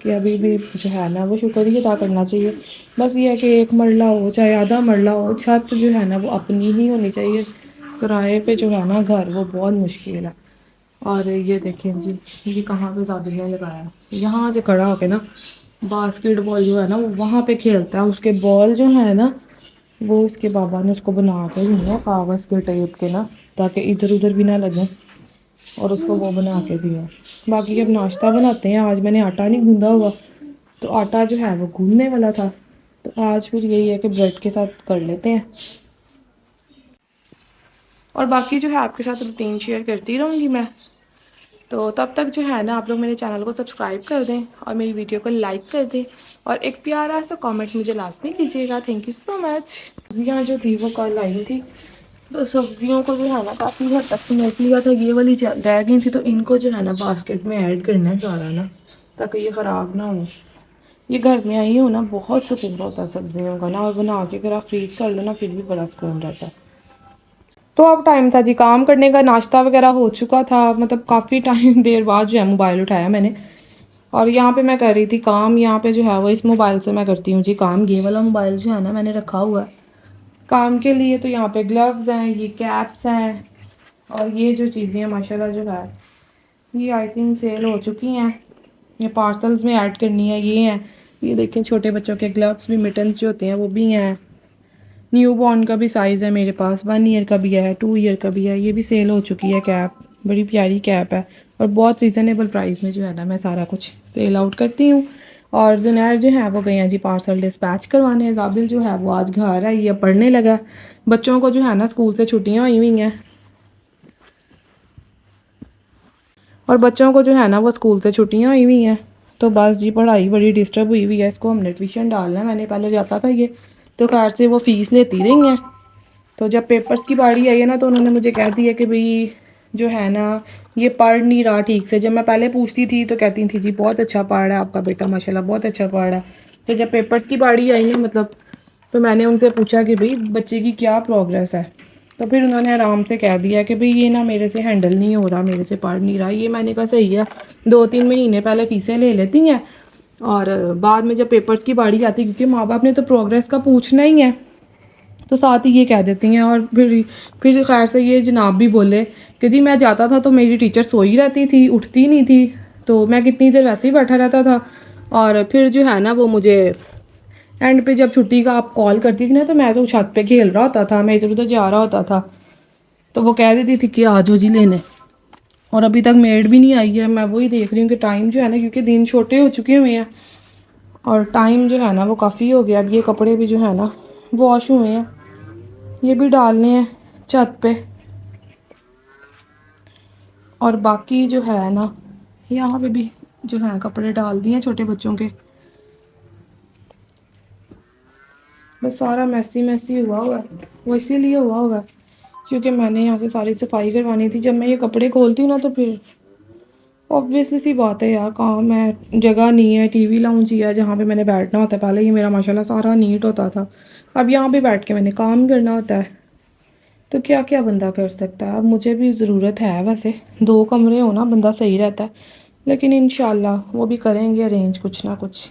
کہ ابھی بھی جو ہے نا وہ شکر ہی ادا کرنا چاہیے. بس یہ ہے کہ ایک مرلہ ہو چاہے آدھا مرلہ ہو, چھت جو ہے نا وہ اپنی ہی ہونی چاہیے. کرائے پہ جو ہے نا گھر وہ بہت مشکل ہے. اور یہ دیکھیں جی یہ کہاں پہ زاویہ لگایا, یہاں سے کھڑا ہو کے نا باسکٹ بال جو ہے نا وہ وہاں پہ کھیلتا ہے. اس کے بال جو ہے نا وہ اس کے بابا نے اس کو بنا کے دیا کاغذ کے ٹیپ کے نا, تاکہ ادھر ادھر بھی نہ لگیں, اور اس کو وہ بنا کے دیا. باقی اب ناشتہ بناتے ہیں. آج میں نے آٹا نہیں گوندا ہوا تو آٹا جو ہے وہ گوندنے والا تھا, تو آج پھر یہی ہے کہ بریڈ کے ساتھ کر لیتے ہیں. اور باقی جو ہے آپ کے ساتھ روٹین شیئر کرتی رہوں گی میں. تو تب تک جو ہے نا آپ لوگ میرے چینل کو سبسکرائب کر دیں اور میری ویڈیو کو لائک کر دیں, اور ایک پیارا سا کامنٹ مجھے لازمی کیجیے گا. تھینک یو سو مچ. سبزیاں جو تھی وہ کل آئی تھی, تو سبزیوں کو جو ہے نا کافی حد تک سمیٹ لیا تھا. یہ والی رہ گئی تھی تو ان کو جو ہے نا باسکٹ میں ایڈ کرنا ہے سارا نا, تاکہ یہ خراب نہ ہو. یہ گھر میں آئی ہو نا بہت سکون ہوتا ہے سبزیوں کا نا, اور بنا کے اگر آپ فریز کر لو نا پھر بھی بڑا سکون رہتا ہے. تو اب ٹائم تھا جی کام کرنے کا, ناشتہ وغیرہ ہو چکا تھا. مطلب کافی ٹائم دیر بعد جو ہے موبائل اٹھایا میں نے, اور یہاں پہ میں کر رہی تھی کام. یہاں پہ جو ہے وہ اس موبائل سے میں کرتی ہوں جی کام. یہ والا موبائل جو ہے نا میں نے رکھا ہوا ہے کام کے لیے. تو یہاں پہ گلوز ہیں, یہ کیپس ہیں, اور یہ جو چیزیں ہیں ماشاءاللہ جو ہے یہ آئی تھنک سیل ہو چکی ہیں. یہ پارسلز میں ایڈ کرنی ہے. یہ ہیں, یہ دیکھیں چھوٹے بچوں کے گلوز بھی, مٹنز جو ہوتے ہیں وہ بھی ہیں. نیو بورن کا بھی سائز ہے میرے پاس, 1 ایئر کا بھی ہے, 2 ایئر کا بھی ہے. یہ بھی سیل ہو چکی ہے کیپ, بڑی پیاری کیپ ہے, اور بہت ریزنیبل پرائس میں جو ہے نا میں سارا کچھ سیل آؤٹ کرتی ہوں. اور زنیر جو ہے وہ گئے ہیں جی پارسل ڈسپیچ کروانے. زابل جو ہے وہ آج گھر ہے, یہ پڑھنے لگا. بچوں کو جو ہے نا اسکول سے چھٹیاں ہوئی ہیں, اور بچوں کو جو ہے نا وہ اسکول سے چھٹیاں ہوئی ہیں. تو بس جی پڑھائی بڑی ڈسٹرب ہوئی ہے. اس کو ہم نے ٹیوشن ڈالنا ہے. میں نے پہلے جاتا تھا یہ, تو خیر سے وہ فیس لیتی رہی ہیں. تو جب پیپرز کی باری آئی ہے نا تو انہوں نے مجھے کہہ دیا کہ بھئی جو ہے نا یہ پڑھ نہیں رہا ٹھیک سے. جب میں پہلے پوچھتی تھی تو کہتی تھی جی بہت اچھا پڑھ رہا ہے آپ کا بیٹا, ماشاءاللہ بہت اچھا پڑھ رہا ہے. تو جب پیپرز کی باری آئی ہے مطلب, تو میں نے ان سے پوچھا کہ بھئی بچے کی کیا پروگریس ہے. تو پھر انہوں نے آرام سے کہہ دیا کہ بھئی یہ نا میرے سے ہینڈل نہیں ہو رہا, میرے سے پڑھ نہیں رہا. یہ میں نے کہا صحیح ہے, 2-3 مہینے پہلے فیسیں لے لیتی ہیں, اور بعد میں جب پیپرز کی باری آتی, کیونکہ ماں باپ نے تو پروگریس کا پوچھنا ہی ہے, تو ساتھ ہی یہ کہہ دیتی ہیں. اور پھر خیر سے یہ جناب بھی بولے کہ جی میں جاتا تھا تو میری ٹیچر سوئی رہتی تھی, اٹھتی نہیں تھی, تو میں کتنی دیر ویسے ہی بیٹھا رہتا تھا. اور پھر جو ہے نا وہ مجھے اینڈ پہ جب چھٹی کا آپ کال کرتی تھی نا, تو میں تو چھت پہ کھیل رہا ہوتا تھا, میں ادھر ادھر جا رہا ہوتا تھا. تو وہ کہہ دیتی تھی کہ آ جاؤ جی لینے, اور ابھی تک میڈ بھی نہیں آئی ہے. میں وہی دیکھ رہی ہوں کہ ٹائم جو ہے نا, کیونکہ دن چھوٹے ہو چکے ہوئے ہیں اور ٹائم جو ہے نا وہ کافی ہو گیا. اب یہ کپڑے بھی جو ہے نا واش ہوئے ہیں, یہ بھی ڈالنے ہیں چھت پہ. اور باقی جو ہے نا یہاں پہ بھی جو ہے کپڑے ڈال دیے ہیں چھوٹے بچوں کے. بس سارا میسی میسی ہوا ہے. وہ اسی لیے ہوا ہے کیونکہ میں نے یہاں سے ساری صفائی کروانی تھی. جب میں یہ کپڑے کھولتی ہوں نا تو پھر obviously سی بات ہے یار, کام ہے, جگہ نہیں ہے, ٹی وی لاؤنج ہے جہاں پہ میں نے بیٹھنا ہوتا ہے. پہلے یہ میرا ماشاءاللہ سارا نیٹ ہوتا تھا, اب یہاں پہ بیٹھ کے میں نے کام کرنا ہوتا ہے. تو کیا کیا بندہ کر سکتا ہے. اب مجھے بھی ضرورت ہے ویسے, 2 کمرے ہونا بندہ صحیح رہتا ہے, لیکن انشاءاللہ وہ بھی کریں گے ارینج کچھ نہ کچھ.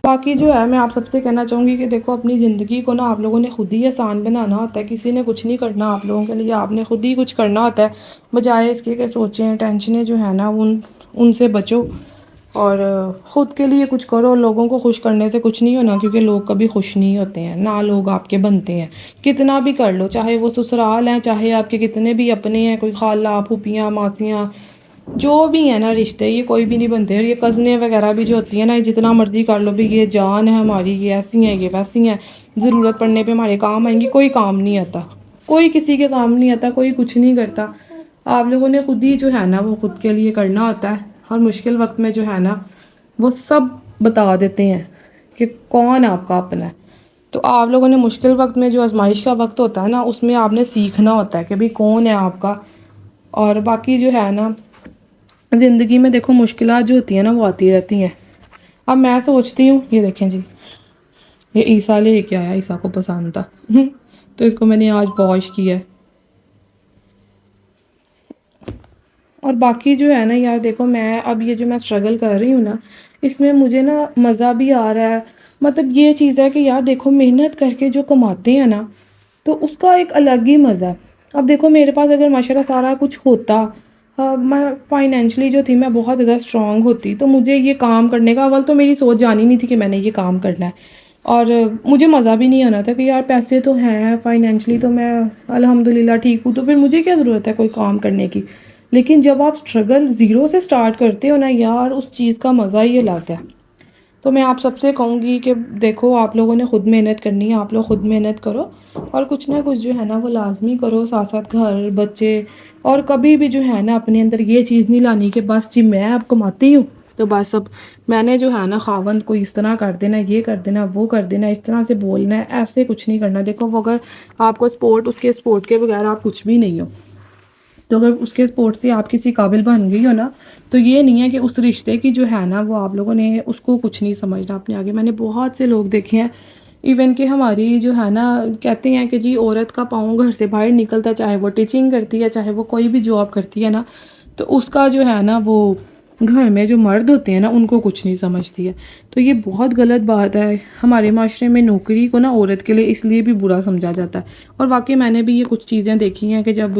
باقی جو ہے میں آپ سب سے کہنا چاہوں گی کہ دیکھو اپنی زندگی کو نا آپ لوگوں نے خود ہی آسان بنانا ہوتا ہے. کسی نے کچھ نہیں کرنا آپ لوگوں کے لیے, آپ نے خود ہی کچھ کرنا ہوتا ہے. بجائے اس کے کہ سوچیں, ٹینشنیں جو ہے نا ان سے بچو, اور خود کے لیے کچھ کرو. لوگوں کو خوش کرنے سے کچھ نہیں ہونا, کیونکہ لوگ کبھی خوش نہیں ہوتے ہیں, نہ لوگ آپ کے بنتے ہیں. کتنا بھی کر لو, چاہے وہ سسرال ہیں, چاہے آپ کے کتنے بھی اپنے ہیں, کوئی خالہ پھوپھیاں ماسیاں جو بھی ہیں نا رشتے, یہ کوئی بھی نہیں بنتے. اور یہ کزنیں وغیرہ بھی جو ہوتی ہیں نا, جتنا مرضی کر لو بھی یہ جان ہے ہماری, یہ ایسی ہیں یہ ویسی ہیں, ضرورت پڑنے پہ ہمارے کام آئیں گی. کوئی کام نہیں آتا, کوئی کسی کے کام نہیں آتا, کوئی کچھ نہیں کرتا. آپ لوگوں نے خود ہی جو ہے نا وہ خود کے لیے کرنا ہوتا ہے. اور مشکل وقت میں جو ہے نا وہ سب بتا دیتے ہیں کہ کون آپ کا اپنا ہے. تو آپ لوگوں نے مشکل وقت میں جو آزمائش کا وقت ہوتا ہے نا, اس میں آپ نے سیکھنا ہوتا ہے کہ بھئی کون ہے آپ کا. اور باقی جو ہے نا زندگی میں دیکھو مشکلات جو ہوتی ہیں نا وہ آتی رہتی ہیں. اب میں سوچتی ہوں, یہ دیکھیں جی یہ عیسیٰ لے کے آیا, عیسیٰ کو پسند تھا تو اس کو میں نے آج واش کیا ہے. اور باقی جو ہے نا یار دیکھو, میں اب یہ جو میں اسٹرگل کر رہی ہوں نا, اس میں مجھے نا مزہ بھی آ رہا ہے. مطلب یہ چیز ہے کہ یار دیکھو محنت کر کے جو کماتے ہیں نا تو اس کا ایک الگ ہی مزہ ہے. اب دیکھو میرے پاس اگر ماشاءاللہ سارا کچھ ہوتا، میں فائنینشلی جو تھی میں بہت زیادہ اسٹرانگ ہوتی، تو مجھے یہ کام کرنے کا اول تو میری سوچ جانی نہیں تھی کہ میں نے یہ کام کرنا ہے. اور مجھے مزہ بھی نہیں آنا تھا کہ یار پیسے تو ہیں فائنینشلی تو میں الحمدللہ ٹھیک ہوں، تو پھر مجھے کیا ضرورت ہے کوئی کام کرنے کی. لیکن جب آپ اسٹرگل زیرو سے اسٹارٹ کرتے ہو نا یار، اس چیز کا مزہ ہی الگ ہے. تو میں آپ سب سے کہوں گی کہ دیکھو آپ لوگوں نے خود محنت کرنی ہے، آپ لوگ خود محنت کرو اور کچھ نہ کچھ جو ہے نا وہ لازمی کرو، ساتھ ساتھ گھر بچے. اور کبھی بھی جو ہے نا اپنے اندر یہ چیز نہیں لانی کہ بس جی میں اب کماتی ہوں تو بس اب میں نے جو ہے نا خاوند کو اس طرح کر دینا، یہ کر دینا، وہ کر دینا، اس طرح سے بولنا ہے. ایسے کچھ نہیں کرنا. دیکھو وہ اگر آپ کو سپورٹ، اس کے سپورٹ کے بغیر آپ کچھ بھی نہیں ہو. تو اگر اس کے سپورٹ سے آپ کسی قابل بن گئی ہو نا تو یہ نہیں ہے کہ اس رشتے کی جو ہے نا وہ آپ لوگوں نے اس کو کچھ نہیں سمجھنا اپنے آگے. میں نے بہت سے لوگ دیکھے ہیں ایون کہ ہماری جو ہے نا کہتے ہیں کہ جی عورت کا پاؤں گھر سے باہر نکلتا، چاہے وہ ٹیچنگ کرتی ہے، چاہے وہ کوئی بھی جاب کرتی ہے نا، تو اس کا جو ہے نا وہ گھر میں جو مرد ہوتے ہیں نا ان کو کچھ نہیں سمجھتی ہے. تو یہ بہت غلط بات ہے. ہمارے معاشرے میں نوکری کو نا عورت کے لیے اس لیے بھی برا سمجھا جاتا ہے. اور واقعی میں نے بھی یہ کچھ چیزیں دیکھی ہیں کہ جب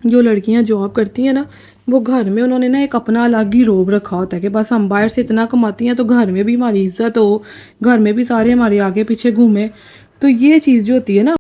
جو لڑکیاں جاب کرتی ہیں نا وہ گھر میں انہوں نے نا ایک اپنا الگ ہی روب رکھا ہوتا ہے کہ بس ہم باہر سے اتنا کماتی ہیں تو گھر میں بھی ہماری عزت ہو، گھر میں بھی سارے ہمارے آگے پیچھے گھومیں. تو یہ چیز جو ہوتی ہے نا